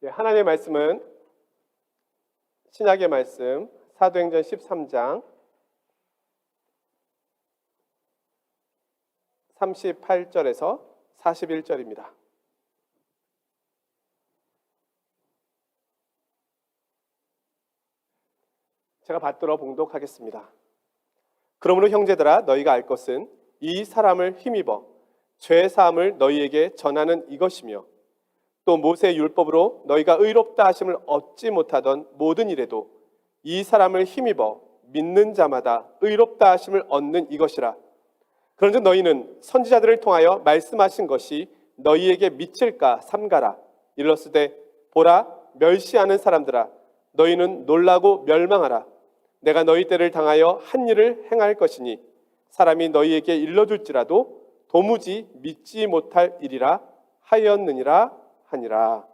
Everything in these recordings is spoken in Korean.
하나님의 말씀은 신약의 말씀 사도행전 13장 38절에서 41절입니다. 제가 받들어 봉독하겠습니다. 그러므로 형제들아, 너희가 알 것은 이 사람을 힘입어 죄 사함을 너희에게 전하는 이것이며, 또 모세 율법으로 너희가 의롭다 하심을 얻지 못하던 모든 일에도 이 사람을 힘입어 믿는 자마다 의롭다 하심을 얻는 이것이라. 그런즉 너희는 선지자들을 통하여 말씀하신 것이 너희에게 미칠까 삼가라. 일렀으되 보라, 멸시하는 사람들아, 너희는 놀라고 멸망하라. 내가 너희 때를 당하여 한 일을 행할 것이니 사람이 너희에게 일러줄지라도 도무지 믿지 못할 일이라 하였느니라 하니라.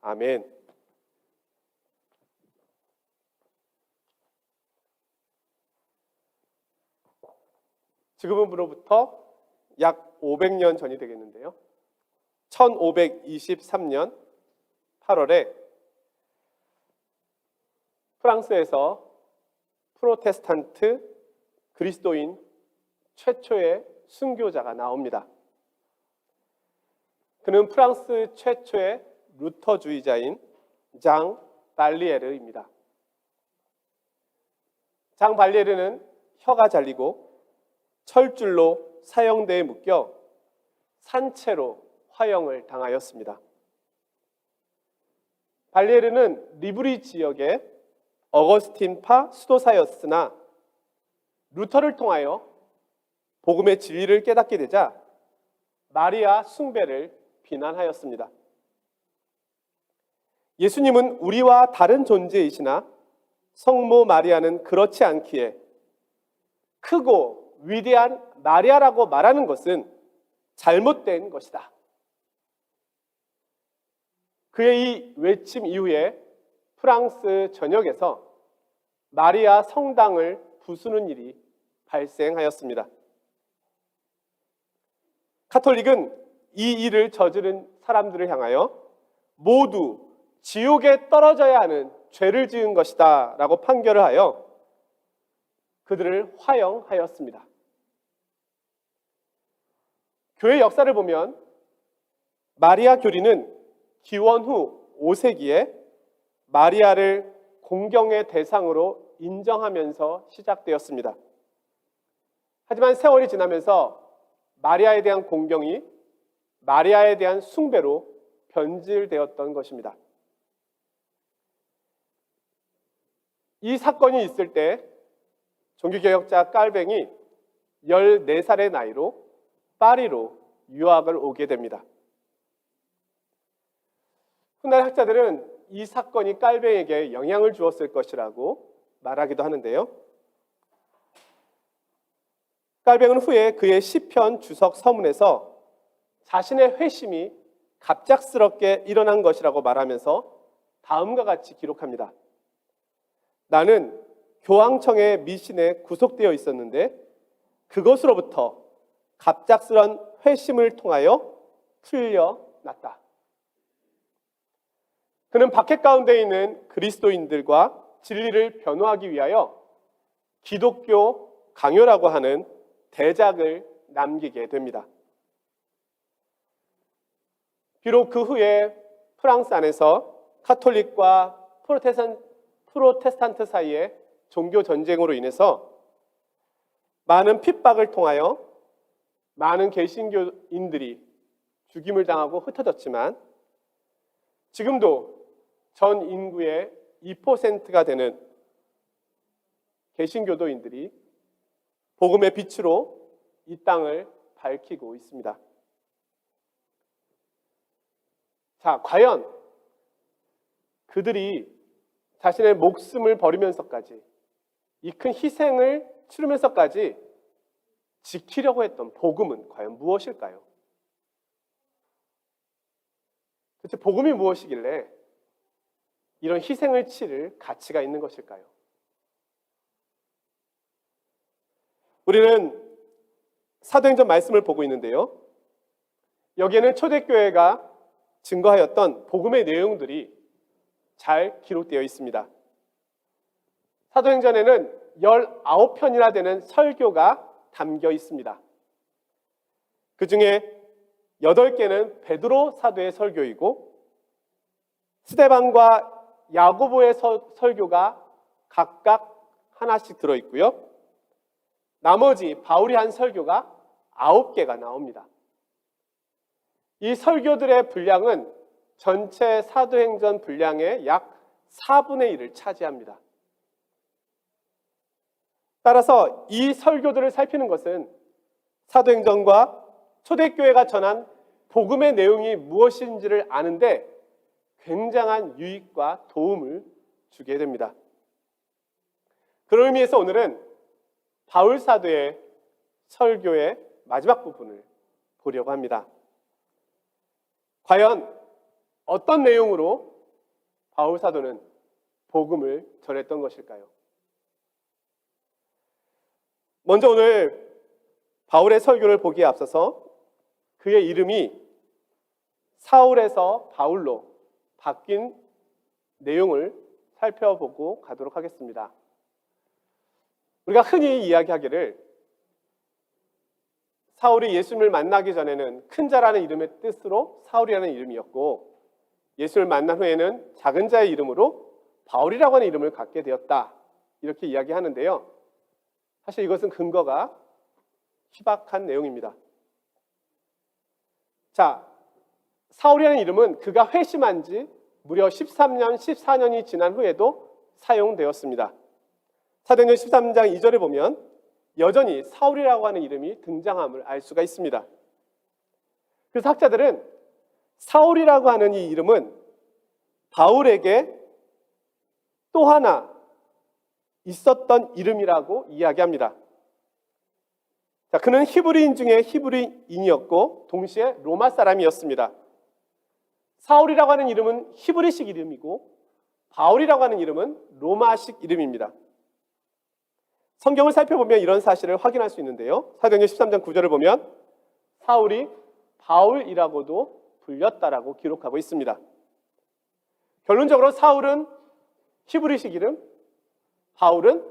아멘. 지금으로부터 약 500년 전이 되겠는데요. 1523년 8월에 프랑스에서 프로테스탄트 그리스도인 최초의 순교자가 나옵니다. 그는 프랑스 최초의 루터주의자인 장 발리에르입니다. 장 발리에르는 혀가 잘리고 철줄로 사형대에 묶여 산채로 화형을 당하였습니다. 발리에르는 리브리 지역의 어거스틴파 수도사였으나 루터를 통하여 복음의 진리를 깨닫게 되자 마리아 숭배를 비난하였습니다. 예수님은 우리와 다른 존재이시나 성모 마리아는 그렇지 않기에 크고 위대한 마리아라고 말하는 것은 잘못된 것이다. 그의 이 외침 이후에 프랑스 전역에서 마리아 성당을 부수는 일이 발생하였습니다. 카톨릭은 이 일을 저지른 사람들을 향하여 모두 지옥에 떨어져야 하는 죄를 지은 것이다 라고 판결을 하여 그들을 화형하였습니다. 교회 역사를 보면 마리아 교리는 기원 후 5세기에 마리아를 공경의 대상으로 인정하면서 시작되었습니다. 하지만 세월이 지나면서 마리아에 대한 공경이 마리아에 대한 숭배로 변질되었던 것입니다. 이 사건이 있을 때 종교개혁자 깔뱅이 14살의 나이로 파리로 유학을 오게 됩니다. 훗날 학자들은 이 사건이 깔뱅에게 영향을 주었을 것이라고 말하기도 하는데요. 깔뱅은 후에 그의 시편 주석 서문에서 자신의 회심이 갑작스럽게 일어난 것이라고 말하면서 다음과 같이 기록합니다. 나는 교황청의 미신에 구속되어 있었는데 그것으로부터 갑작스런 회심을 통하여 풀려났다. 그는 박해 가운데 있는 그리스도인들과 진리를 변호하기 위하여 기독교 강요라고 하는 대작을 남기게 됩니다. 비록 그 후에 프랑스 안에서 카톨릭과 프로테스탄트 사이에 종교 전쟁으로 인해서 많은 핍박을 통하여 많은 개신교인들이 죽임을 당하고 흩어졌지만 지금도 전 인구의 2%가 되는 개신교도인들이 복음의 빛으로 이 땅을 밝히고 있습니다. 자, 과연 그들이 자신의 목숨을 버리면서까지 이 큰 희생을 치르면서까지 지키려고 했던 복음은 과연 무엇일까요? 도대체 복음이 무엇이길래 이런 희생을 치를 가치가 있는 것일까요? 우리는 사도행전 말씀을 보고 있는데요. 여기에는 초대교회가 증거하였던 복음의 내용들이 잘 기록되어 있습니다. 사도행전에는 19편이나 되는 설교가 담겨 있습니다. 그 중에 8개는 베드로 사도의 설교이고 스데반과 야고보의 설교가 각각 하나씩 들어있고요. 나머지 바울이 한 설교가 9개가 나옵니다. 이 설교들의 분량은 전체 사도행전 분량의 약 4분의 1을 차지합니다. 따라서 이 설교들을 살피는 것은 사도행전과 초대교회가 전한 복음의 내용이 무엇인지를 아는데 굉장한 유익과 도움을 주게 됩니다. 그런 의미에서 오늘은 바울 사도의 설교의 마지막 부분을 보려고 합니다. 과연 어떤 내용으로 바울 사도는 복음을 전했던 것일까요? 먼저 오늘 바울의 설교를 보기에 앞서서 그의 이름이 사울에서 바울로 바뀐 내용을 살펴보고 가도록 하겠습니다. 우리가 흔히 이야기하기를 사울이 예수님을 만나기 전에는 큰 자라는 이름의 뜻으로 사울이라는 이름이었고 예수를 만난 후에는 작은 자의 이름으로 바울이라고 하는 이름을 갖게 되었다, 이렇게 이야기하는데요. 사실 이것은 근거가 희박한 내용입니다. 자, 사울이라는 이름은 그가 회심한 지 무려 13년, 14년이 지난 후에도 사용되었습니다. 사도행전 13장 2절에 보면 여전히 사울이라고 하는 이름이 등장함을 알 수가 있습니다. 그래서 학자들은 사울이라고 하는 이 이름은 바울에게 또 하나 있었던 이름이라고 이야기합니다. 자, 그는 히브리인 중에 히브리인이었고 동시에 로마 사람이었습니다. 사울이라고 하는 이름은 히브리식 이름이고 바울이라고 하는 이름은 로마식 이름입니다. 성경을 살펴보면 이런 사실을 확인할 수 있는데요. 사도행전 13장 9절을 보면 사울이 바울이라고도 불렸다라고 기록하고 있습니다. 결론적으로 사울은 히브리식 이름, 바울은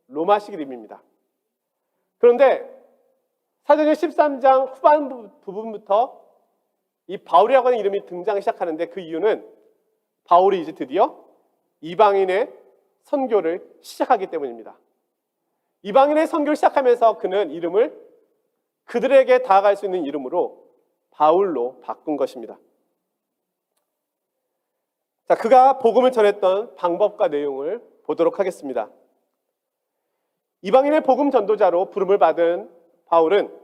로마식 이름입니다. 그런데 사도행전 13장 후반 부분부터 이 바울이라고 하는 이름이 등장하기 시작하는데 그 이유는 바울이 이제 드디어 이방인의 선교를 시작하기 때문입니다. 이방인의 선교를 시작하면서 그는 이름을 그들에게 다가갈 수 있는 이름으로 바울로 바꾼 것입니다. 자, 그가 복음을 전했던 방법과 내용을 보도록 하겠습니다. 이방인의 복음 전도자로 부름을 받은 바울은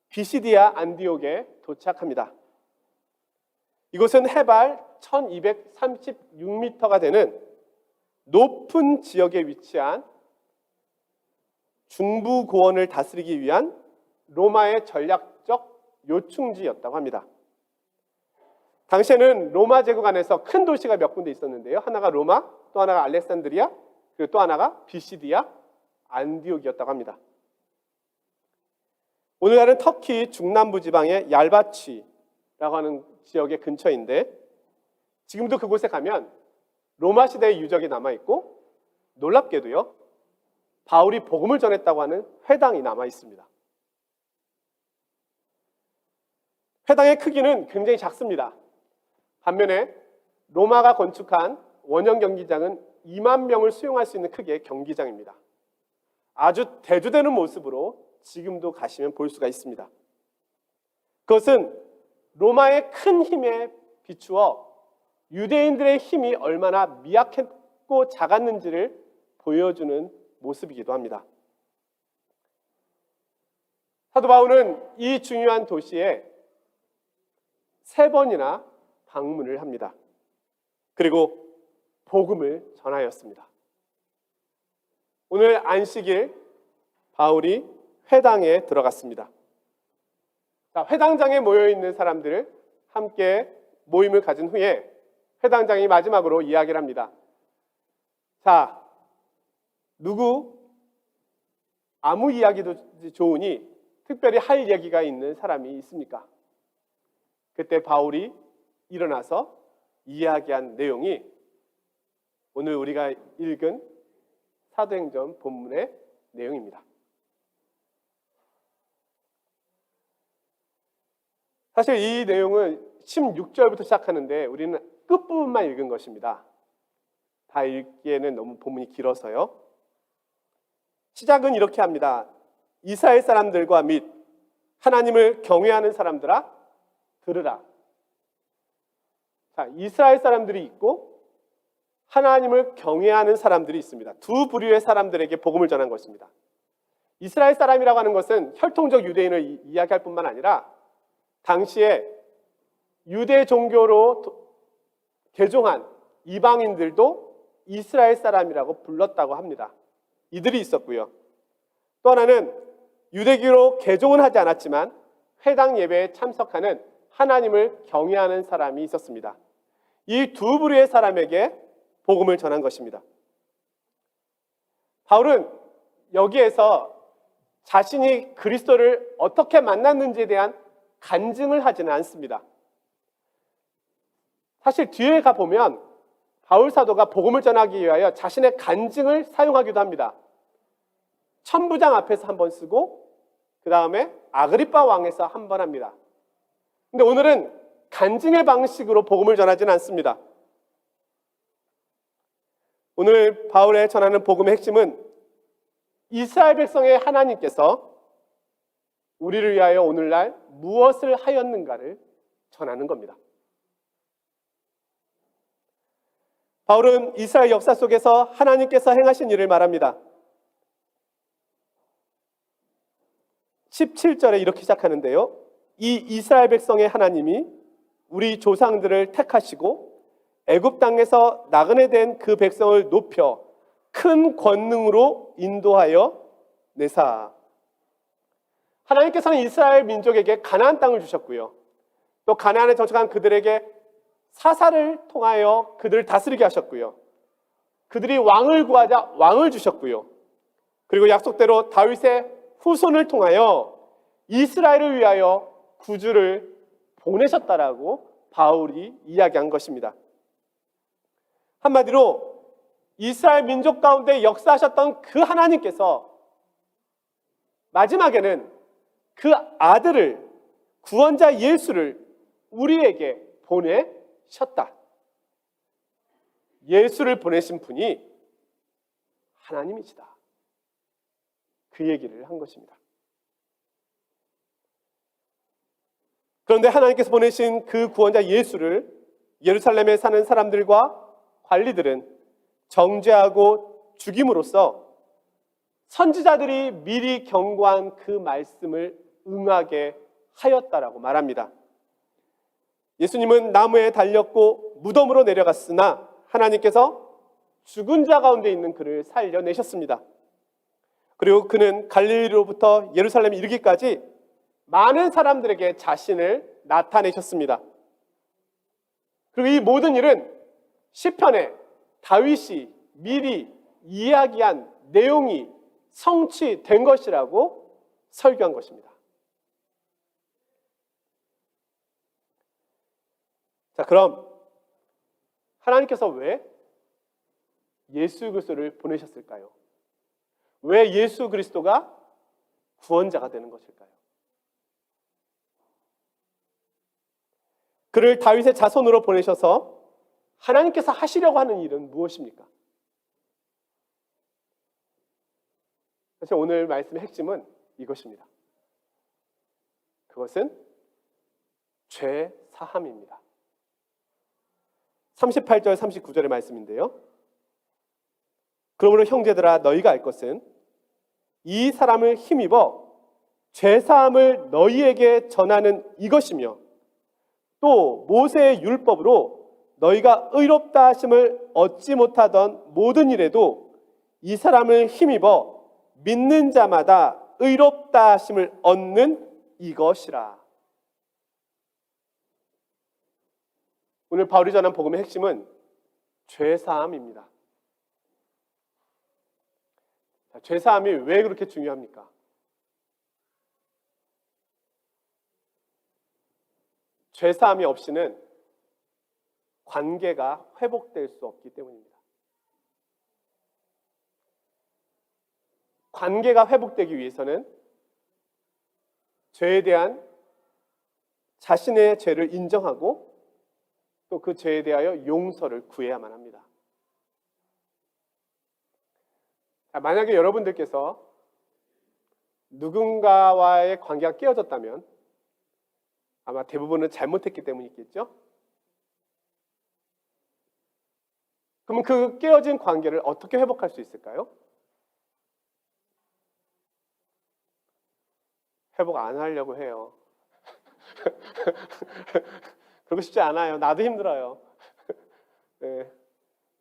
비시디아 안디옥에 도착합니다. 이곳은 해발 1236m가 되는 높은 지역에 위치한 중부 고원을 다스리기 위한 로마의 전략적 요충지였다고 합니다. 당시에는 로마 제국 안에서 큰 도시가 몇 군데 있었는데요. 하나가 로마, 또 하나가 알렉산드리아, 그리고 또 하나가 비시디아 안디옥이었다고 합니다. 오늘날은 터키 중남부 지방의 얄바치라고 하는 지역의 근처인데 지금도 그곳에 가면 로마 시대의 유적이 남아있고 놀랍게도요, 바울이 복음을 전했다고 하는 회당이 남아 있습니다. 회당의 크기는 굉장히 작습니다. 반면에 로마가 건축한 원형 경기장은 2만 명을 수용할 수 있는 크기의 경기장입니다. 아주 대조되는 모습으로 지금도 가시면 볼 수가 있습니다. 그것은 로마의 큰 힘에 비추어 유대인들의 힘이 얼마나 미약했고 작았는지를 보여주는 모습이기도 합니다. 사도 바울은 이 중요한 도시에 3번이나 방문을 합니다. 그리고 복음을 전하였습니다. 오늘 안식일 바울이 회당에 들어갔습니다. 자, 회당장에 모여있는 사람들을 함께 모임을 가진 후에 회당장이 마지막으로 이야기를 합니다. 자, 누구 아무 이야기도 좋으니 특별히 할 얘기가 있는 사람이 있습니까? 그때 바울이 일어나서 이야기한 내용이 오늘 우리가 읽은 사도행전 본문의 내용입니다. 사실 이 내용은 16절부터 시작하는데 우리는 끝부분만 읽은 것입니다. 다 읽기에는 너무 본문이 길어서요. 시작은 이렇게 합니다. 이스라엘 사람들과 및 하나님을 경외하는 사람들아 들으라. 자, 이스라엘 사람들이 있고 하나님을 경외하는 사람들이 있습니다. 두 부류의 사람들에게 복음을 전한 것입니다. 이스라엘 사람이라고 하는 것은 혈통적 유대인을 이야기할 뿐만 아니라 당시에 유대 종교로 개종한 이방인들도 이스라엘 사람이라고 불렀다고 합니다. 이들이 있었고요. 또 하나는 유대교로 개종은 하지 않았지만 회당 예배에 참석하는 하나님을 경외하는 사람이 있었습니다. 이 두 부류의 사람에게 복음을 전한 것입니다. 바울은 여기에서 자신이 그리스도를 어떻게 만났는지에 대한 간증을 하지는 않습니다. 사실 뒤에 가보면 바울 사도가 복음을 전하기 위하여 자신의 간증을 사용하기도 합니다. 천부장 앞에서 한 번 쓰고 그 다음에 아그리빠 왕에서 한 번 합니다. 근데 오늘은 간증의 방식으로 복음을 전하지는 않습니다. 오늘 바울의 전하는 복음의 핵심은 이스라엘 백성의 하나님께서 우리를 위하여 오늘날 무엇을 하였는가를 전하는 겁니다. 바울은 이스라엘 역사 속에서 하나님께서 행하신 일을 말합니다. 17절에 이렇게 시작하는데요. 이 이스라엘 백성의 하나님이 우리 조상들을 택하시고 애굽 땅에서 나그네 된 그 백성을 높여 큰 권능으로 인도하여 내사. 하나님께서는 이스라엘 민족에게 가나안 땅을 주셨고요. 또 가나안에 정착한 그들에게 사사를 통하여 그들을 다스리게 하셨고요. 그들이 왕을 구하자 왕을 주셨고요. 그리고 약속대로 다윗의 후손을 통하여 이스라엘을 위하여 구주를 보내셨다라고 바울이 이야기한 것입니다. 한마디로 이스라엘 민족 가운데 역사하셨던 그 하나님께서 마지막에는 그 아들을, 구원자 예수를 우리에게 보내셨다. 예수를 보내신 분이 하나님이시다. 그 얘기를 한 것입니다. 그런데 하나님께서 보내신 그 구원자 예수를 예루살렘에 사는 사람들과 관리들은 정죄하고 죽임으로써 선지자들이 미리 경고한 그 말씀을 응하게 하였다라고 말합니다. 예수님은 나무에 달렸고 무덤으로 내려갔으나 하나님께서 죽은 자 가운데 있는 그를 살려내셨습니다. 그리고 그는 갈릴리로부터 예루살렘에 이르기까지 많은 사람들에게 자신을 나타내셨습니다. 그리고 이 모든 일은 시편에 다윗이 미리 이야기한 내용이 성취된 것이라고 설교한 것입니다. 자, 그럼 하나님께서 왜 예수 그리스도를 보내셨을까요? 왜 예수 그리스도가 구원자가 되는 것일까요? 그를 다윗의 자손으로 보내셔서 하나님께서 하시려고 하는 일은 무엇입니까? 사실 오늘 말씀의 핵심은 이것입니다. 그것은 죄 사함입니다. 38절 39절의 말씀인데요. 그러므로 형제들아 너희가 알 것은 이 사람을 힘입어 죄 사함을 너희에게 전하는 이것이며 또 모세의 율법으로 너희가 의롭다 하심을 얻지 못하던 모든 일에도 이 사람을 힘입어 믿는 자마다 의롭다 하심을 얻는 이것이라. 오늘 바울이 전한 복음의 핵심은 죄사함입니다. 죄사함이 왜 그렇게 중요합니까? 죄사함이 없이는 관계가 회복될 수 없기 때문입니다. 관계가 회복되기 위해서는 죄에 대한 자신의 죄를 인정하고 또 그 죄에 대하여 용서를 구해야만 합니다. 만약에 여러분들께서 누군가와의 관계가 깨어졌다면 아마 대부분은 잘못했기 때문이겠죠? 그러면 그 깨어진 관계를 어떻게 회복할 수 있을까요? 회복 안 하려고 해요. 그러고 싶지 않아요. 나도 힘들어요. 네,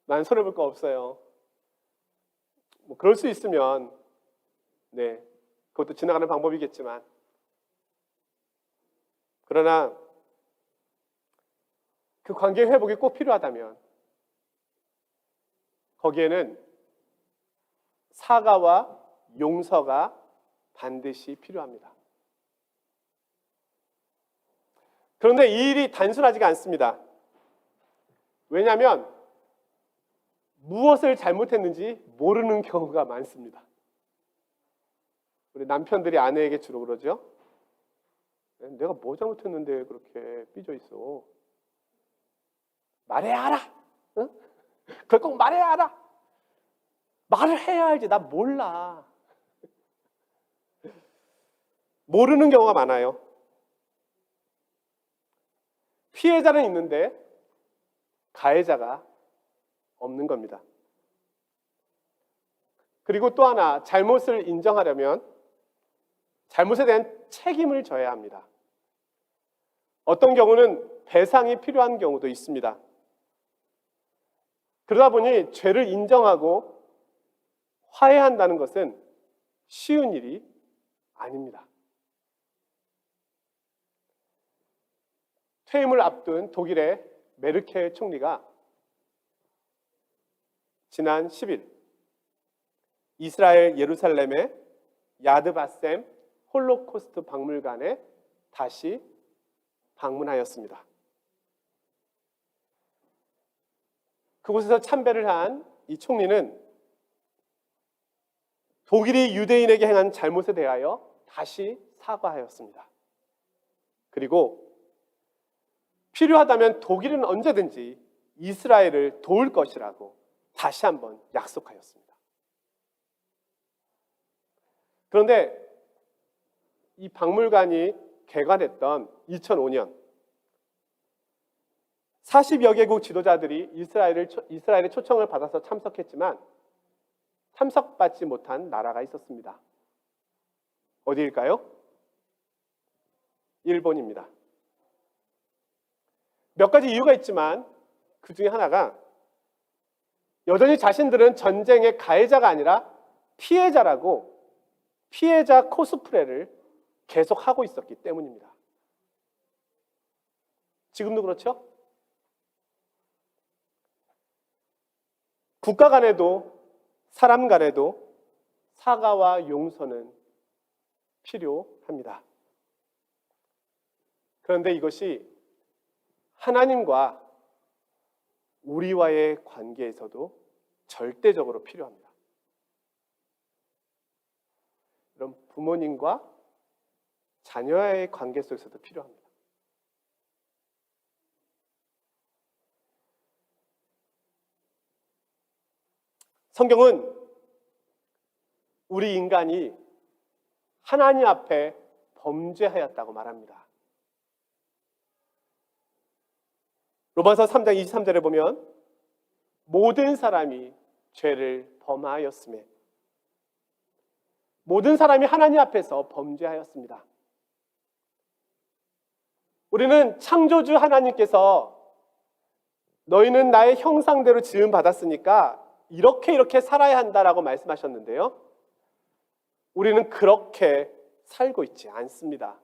난 손해볼 거 없어요. 뭐 그럴 수 있으면 네, 그것도 지나가는 방법이겠지만 그러나 그 관계 회복이 꼭 필요하다면 거기에는 사과와 용서가 반드시 필요합니다. 그런데 이 일이 단순하지가 않습니다. 왜냐하면 무엇을 잘못했는지 모르는 경우가 많습니다. 우리 남편들이 아내에게 주로 그러죠. 내가 뭐 잘못했는데 그렇게 삐져 있어. 말해야 알아. 응? 그걸 꼭 말해야 알아. 말을 해야 알지. 나 몰라. 모르는 경우가 많아요. 피해자는 있는데 가해자가 없는 겁니다. 그리고 또 하나, 잘못을 인정하려면 잘못에 대한 책임을 져야 합니다. 어떤 경우는 배상이 필요한 경우도 있습니다. 그러다 보니 죄를 인정하고 화해한다는 것은 쉬운 일이 아닙니다. 퇴임을 앞둔 독일의 메르켈 총리가 지난 10일 이스라엘 예루살렘의 야드바셈 홀로코스트 박물관에 다시 방문하였습니다. 그곳에서 참배를 한 이 총리는 독일이 유대인에게 행한 잘못에 대하여 다시 사과하였습니다. 그리고 필요하다면 독일은 언제든지 이스라엘을 도울 것이라고 다시 한번 약속하였습니다. 그런데 이 박물관이 개관했던 2005년 40여 개국 지도자들이 이스라엘의 초청을 받아서 참석했지만 참석받지 못한 나라가 있었습니다. 어디일까요? 일본입니다. 몇 가지 이유가 있지만 그 중에 하나가 여전히 자신들은 전쟁의 가해자가 아니라 피해자라고 피해자 코스프레를 계속하고 있었기 때문입니다. 지금도 그렇죠? 국가 간에도 사람 간에도 사과와 용서는 필요합니다. 그런데 이것이 하나님과 우리와의 관계에서도 절대적으로 필요합니다. 이런 부모님과 자녀와의 관계 속에서도 필요합니다. 성경은 우리 인간이 하나님 앞에 범죄하였다고 말합니다. 로마서 3장 23절에 보면 모든 사람이 죄를 범하였으며 모든 사람이 하나님 앞에서 범죄하였습니다. 우리는 창조주 하나님께서 너희는 나의 형상대로 지음 받았으니까 이렇게 살아야 한다라고 말씀하셨는데요. 우리는 그렇게 살고 있지 않습니다.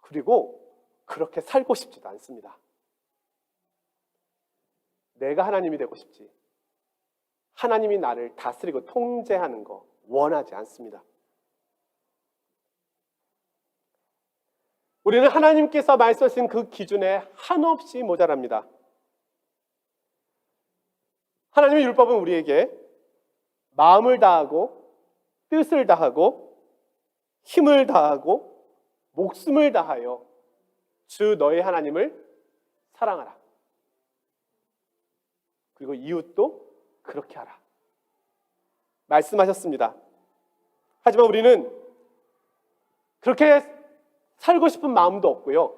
그리고 그렇게 살고 싶지도 않습니다. 내가 하나님이 되고 싶지. 하나님이 나를 다스리고 통제하는 거 원하지 않습니다. 우리는 하나님께서 말씀하신 그 기준에 한없이 모자랍니다. 하나님의 율법은 우리에게 마음을 다하고 뜻을 다하고 힘을 다하고 목숨을 다하여 주 너의 하나님을 사랑하라. 그리고 이웃도 그렇게 하라. 말씀하셨습니다. 하지만 우리는 그렇게 살고 싶은 마음도 없고요.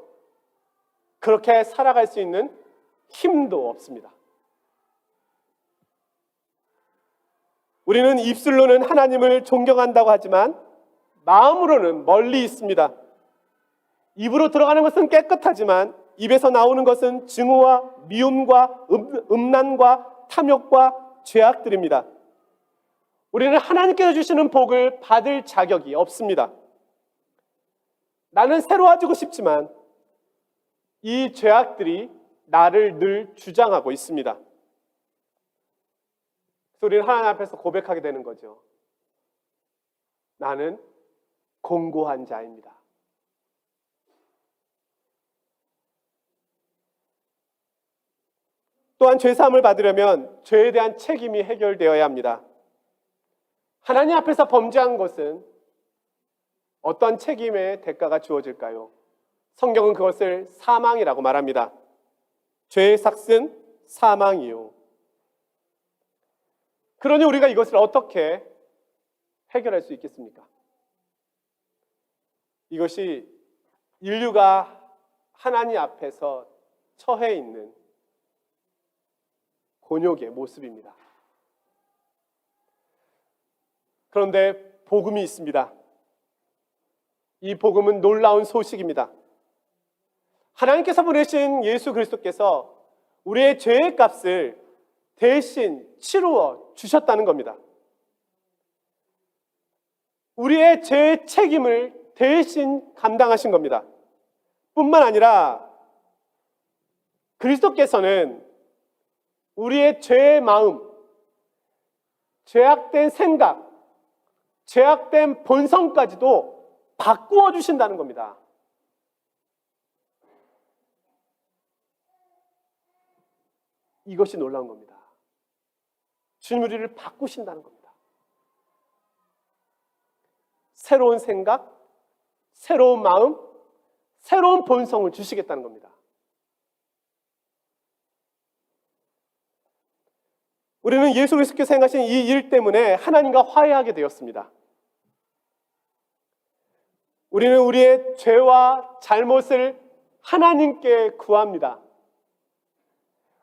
그렇게 살아갈 수 있는 힘도 없습니다. 우리는 입술로는 하나님을 존경한다고 하지만 마음으로는 멀리 있습니다. 입으로 들어가는 것은 깨끗하지만 입에서 나오는 것은 증오와 미움과 음란과 탐욕과 죄악들입니다. 우리는 하나님께서 주시는 복을 받을 자격이 없습니다. 나는 새로워지고 싶지만 이 죄악들이 나를 늘 주장하고 있습니다. 그래서 우리는 하나님 앞에서 고백하게 되는 거죠. 나는 공고한 자입니다. 또한 죄사함을 받으려면 죄에 대한 책임이 해결되어야 합니다. 하나님 앞에서 범죄한 것은 어떤 책임의 대가가 주어질까요? 성경은 그것을 사망이라고 말합니다. 죄의 삭은 사망이요. 그러니 우리가 이것을 어떻게 해결할 수 있겠습니까? 이것이 인류가 하나님 앞에서 처해 있는 곤욕의 모습입니다. 그런데 복음이 있습니다. 이 복음은 놀라운 소식입니다. 하나님께서 보내신 예수 그리스도께서 우리의 죄의 값을 대신 치루어 주셨다는 겁니다. 우리의 죄의 책임을 대신 감당하신 겁니다. 뿐만 아니라 그리스도께서는 우리의 죄의 마음, 죄악된 생각, 죄악된 본성까지도 바꾸어 주신다는 겁니다. 이것이 놀라운 겁니다. 주님 우리를 바꾸신다는 겁니다. 새로운 생각, 새로운 마음, 새로운 본성을 주시겠다는 겁니다. 우리는 예수 그리스도께서 행하신 이 일 때문에 하나님과 화해하게 되었습니다. 우리는 우리의 죄와 잘못을 하나님께 구합니다.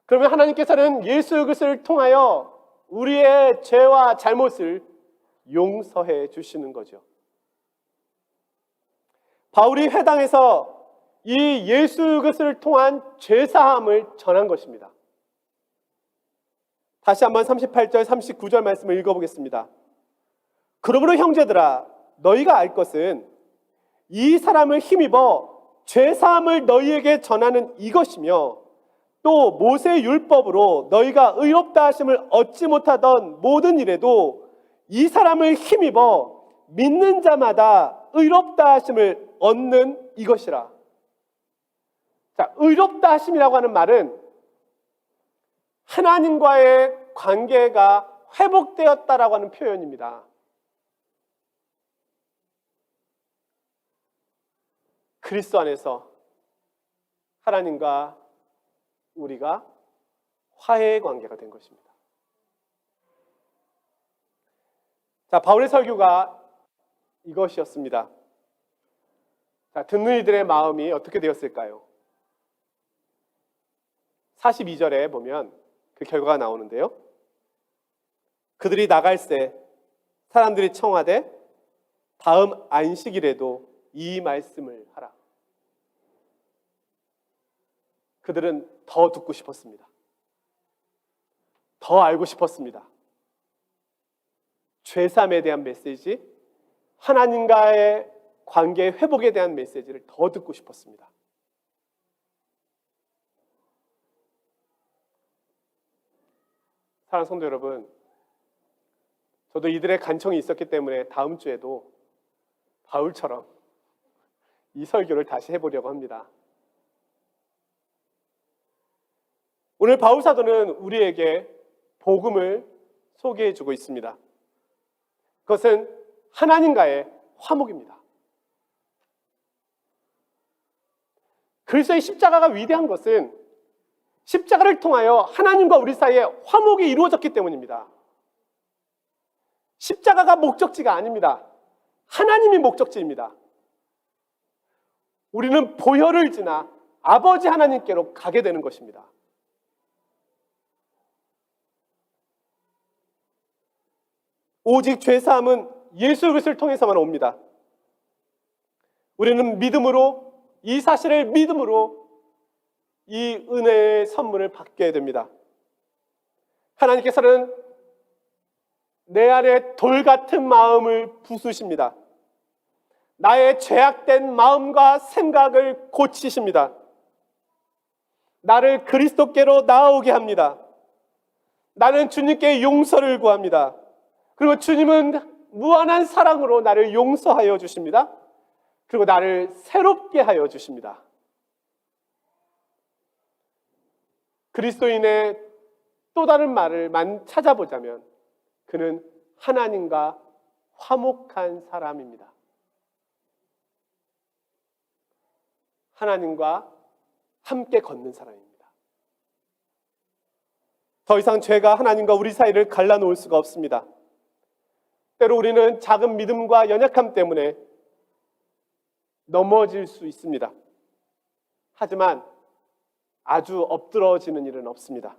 그러면 하나님께서는 예수 그리스도를 통하여 우리의 죄와 잘못을 용서해 주시는 거죠. 바울이 회당에서 이 예수 그리스도를 통한 죄사함을 전한 것입니다. 다시 한번 38절 39절 말씀을 읽어보겠습니다. 그러므로 형제들아 너희가 알 것은 이 사람을 힘입어 죄사함을 너희에게 전하는 이것이며 또 모세 율법으로 너희가 의롭다 하심을 얻지 못하던 모든 일에도 이 사람을 힘입어 믿는 자마다 의롭다 하심을 얻는 이것이라. 자, 의롭다 하심이라고 하는 말은 하나님과의 관계가 회복되었다라고 하는 표현입니다. 그리스도 안에서 하나님과 우리가 화해의 관계가 된 것입니다. 자, 바울의 설교가 이것이었습니다. 자, 듣는 이들의 마음이 어떻게 되었을까요? 42절에 보면 그 결과가 나오는데요. 그들이 나갈새 사람들이 청하되 다음 안식일에도 이 말씀을 하라. 그들은 더 듣고 싶었습니다. 더 알고 싶었습니다. 죄사함에 대한 메시지, 하나님과의 관계 회복에 대한 메시지를 더 듣고 싶었습니다. 사랑하는 성도 여러분, 저도 이들의 간청이 있었기 때문에 다음 주에도 바울처럼 이 설교를 다시 해보려고 합니다. 오늘 바울 사도는 우리에게 복음을 소개해 주고 있습니다. 그것은 하나님과의 화목입니다. 그리스도의 십자가가 위대한 것은 십자가를 통하여 하나님과 우리 사이에 화목이 이루어졌기 때문입니다. 십자가가 목적지가 아닙니다. 하나님이 목적지입니다. 우리는 보혈을 지나 아버지 하나님께로 가게 되는 것입니다. 오직 죄사함은 예수 그리스도를 통해서만 옵니다. 우리는 믿음으로, 이 사실을 믿음으로 이 은혜의 선물을 받게 됩니다. 하나님께서는 내 안에 돌 같은 마음을 부수십니다. 나의 죄악된 마음과 생각을 고치십니다. 나를 그리스도께로 나아오게 합니다. 나는 주님께 용서를 구합니다. 그리고 주님은 무한한 사랑으로 나를 용서하여 주십니다. 그리고 나를 새롭게 하여 주십니다. 그리스도인의 또 다른 말을 찾아보자면 그는 하나님과 화목한 사람입니다. 하나님과 함께 걷는 사람입니다. 더 이상 죄가 하나님과 우리 사이를 갈라놓을 수가 없습니다. 때로 우리는 작은 믿음과 연약함 때문에 넘어질 수 있습니다. 하지만 아주 엎드러지는 일은 없습니다.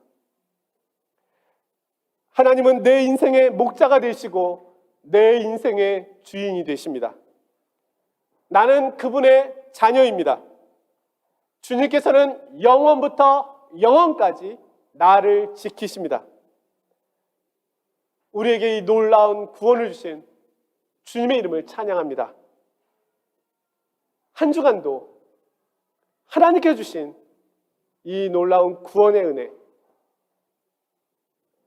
하나님은 내 인생의 목자가 되시고 내 인생의 주인이 되십니다. 나는 그분의 자녀입니다. 주님께서는 영원부터 영원까지 나를 지키십니다. 우리에게 이 놀라운 구원을 주신 주님의 이름을 찬양합니다. 한 주간도 하나님께 주신 이 놀라운 구원의 은혜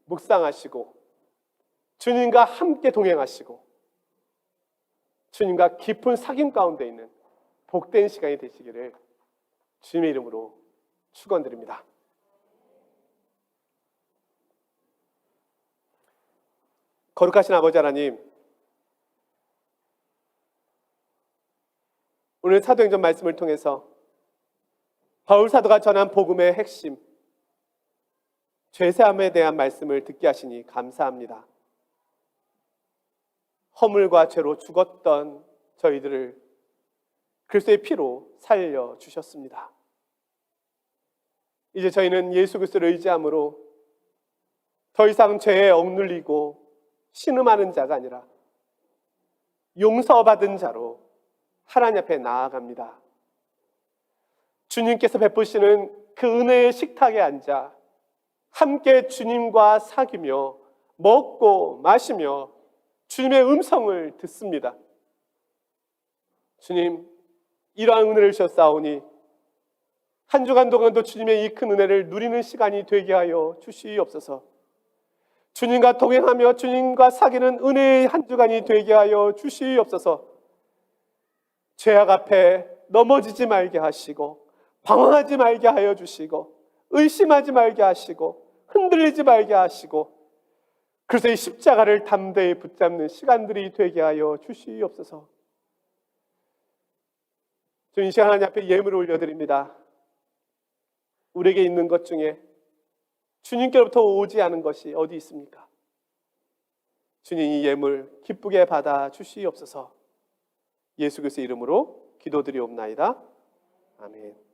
묵상하시고 주님과 함께 동행하시고 주님과 깊은 사귐 가운데 있는 복된 시간이 되시기를 주님의 이름으로 축원드립니다. 거룩하신 아버지 하나님, 오늘 사도행전 말씀을 통해서 바울 사도가 전한 복음의 핵심, 죄사함에 대한 말씀을 듣게 하시니 감사합니다. 허물과 죄로 죽었던 저희들을 그리스도의 피로 살려주셨습니다. 이제 저희는 예수 그리스도를 의지함으로 더 이상 죄에 억눌리고 신음하는 자가 아니라 용서받은 자로 하나님 앞에 나아갑니다. 주님께서 베푸시는 그 은혜의 식탁에 앉아 함께 주님과 사귀며 먹고 마시며 주님의 음성을 듣습니다. 주님, 이러한 은혜를 주셨사오니 한 주간 동안도 주님의 이 큰 은혜를 누리는 시간이 되게 하여 주시옵소서. 주님과 동행하며 주님과 사귀는 은혜의 한 주간이 되게 하여 주시옵소서. 죄악 앞에 넘어지지 말게 하시고 방황하지 말게 하여 주시고 의심하지 말게 하시고 흔들리지 말게 하시고 그래서 이 십자가를 담대히 붙잡는 시간들이 되게 하여 주시옵소서. 주님, 이 시간 하나님 앞에 예물을 올려드립니다. 우리에게 있는 것 중에 주님께로부터 오지 않은 것이 어디 있습니까? 주님, 이 예물 기쁘게 받아 주시옵소서. 예수 그리스도의 이름으로 기도드리옵나이다. 아멘.